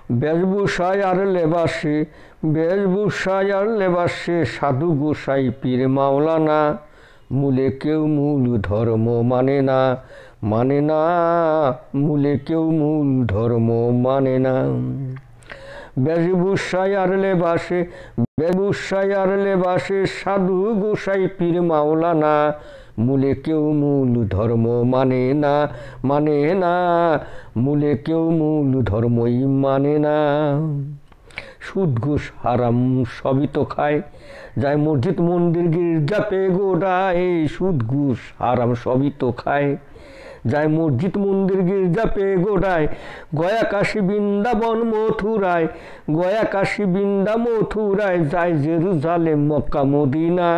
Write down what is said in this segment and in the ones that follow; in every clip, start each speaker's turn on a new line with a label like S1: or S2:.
S1: বেশভূষায় আর লেবাসে, বেশভূষায় আর লেবাসে সাধু গোসাই পীর মাওলানা, মূলে কেউ মূল ধর্ম মানে না, মানে না, মূলে কেউ মূল ধর্ম মানে না। বেশভূষায় আর লেবাসে, বেশভূষায় আর লেবাসে সাধু গোসাই পীর মাওলানা, মূলে কেউ মূল ধর্ম মানে না, মানে না, মূলে কেউ মূল ধর্মই মানে না। সুদ ঘুষ হারাম সবই তো খায়, যায় মসজিদ মন্দির গির্জা পে গোড়ায়, সুদ ঘুষ হারাম সবই তো খায়, যায় মসজিদ মন্দির গির্জা পে গোড়ায়, গয়া কাশী বৃন্দাবন মথুরায়, গয়া কাশী বৃন্দা মথুরায়, যায় জেরুজালেম মক্কা মদিনা,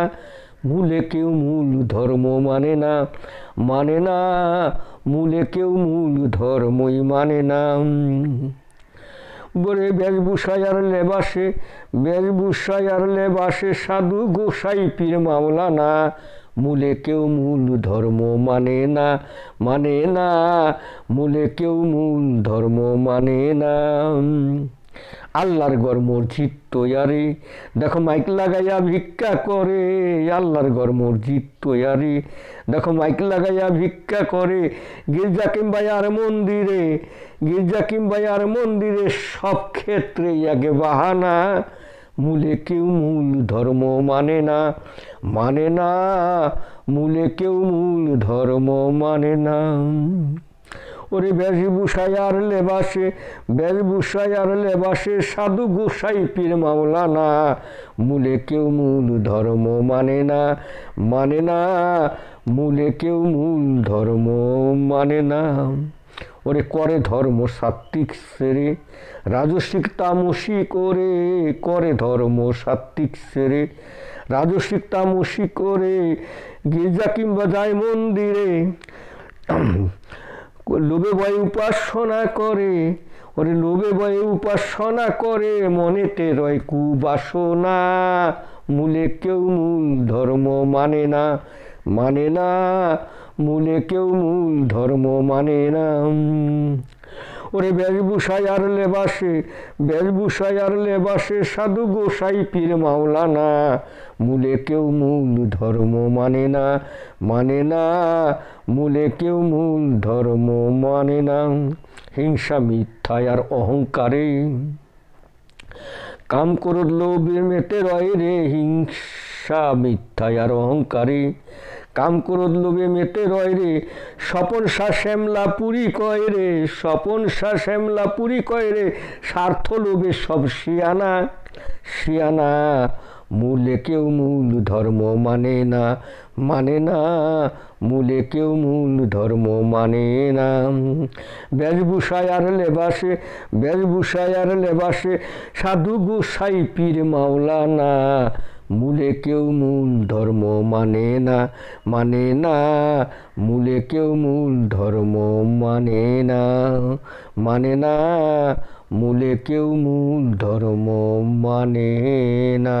S1: মূলে কেউ মূল ধর্ম মানে না, মানে না, মূলে কেউ মূল ধর্মই মানে না। বলে বেশভূষায় আর লেবাসে, বেশভূষায় আর লেবাসে সাধু গোসাই পীর মাওলানা, মূলে কেউ মূল ধর্ম মানে না, মানে না, মূলে কেউ মূল ধর্ম মানে না। আল্লাহর ঘর মসজিদ তৈয়ারি, দেখো মাইক লাগাইয়া ভিক্ষা করে, আল্লাহর ঘর মসজিদ তৈয়ারি, দেখো মাইক লাগাইয়া ভিক্ষা করে, গির্জা কিংবা আর মন্দিরে, গির্জা কিংবা আর মন্দিরে সব ক্ষেত্রে আগে বাহানা, মূলে কেউ মূল ধর্ম মানে না, মানে না, মূলে কেউ মূল ধর্ম মানে না। ওরে বেশভূষায় আর লেবাসে, বেশভূষায় আর লেবাসে সাধু গোসাই পীর মাওলানা, মূলে কেউ মূল ধর্ম মানে না, মানে না, মূলে কেউ মূল ধর্ম মানে না। ওরে করে ধর্ম সাত্ত্বিক সেরে, রাজসিক তামসী করে, করে ধর্ম সাত্ত্বিক সেরে, রাজসিক তামসী করে, গির্জা কিংবা যায় মন্দিরে, লোভে ভয়ে উপাসনা করে, ওরে লোভে ভয়ে উপাসনা করে, মনেতে রয় কুবাসনা, মূলে কেউ মূল ধর্ম মানে না, মানে না, মূলে কেউ মূল ধর্ম মানে না। ওরে বেশভূষায় আর লেবাসে, বেশভূষায় আর লেবাসে সাধু গোসাই পীর মাওলানা, মূলে কেউ মূল ধর্ম মানে না, মানে না, মূলে কেউ মূল ধর্ম মানে না। হিংসা মিথ্যায় আর অহংকারে, কাম ক্রোধ লোভে মেতে রয় রে, হিংসা মিথ্যায় আর অহংকারে, কাম ক্রোধ লোভে মেতে রয় রে, স্বপন সা শ্যামলা পুরী কয় রে, স্বপন সা শ্যামলা পুরী কয় রে, স্বার্থ লোভে সব শিয়ানা, শিয়ানা, মূলে কেউ মূল ধর্ম মানে না, মানে না, মূলে কেউ মূল ধর্ম মানে না। বেশভূষায় আর লেবাসে, বেশভূষায় আর লেবাসে সাধু গোসাই পীর মাওলানা, মূলে কেউ মূল ধর্ম মানে না, মানে না, মূলে কেউ মূল ধর্ম মানে না, মানে না, মূলে কেউ মূল ধর্ম মানে না।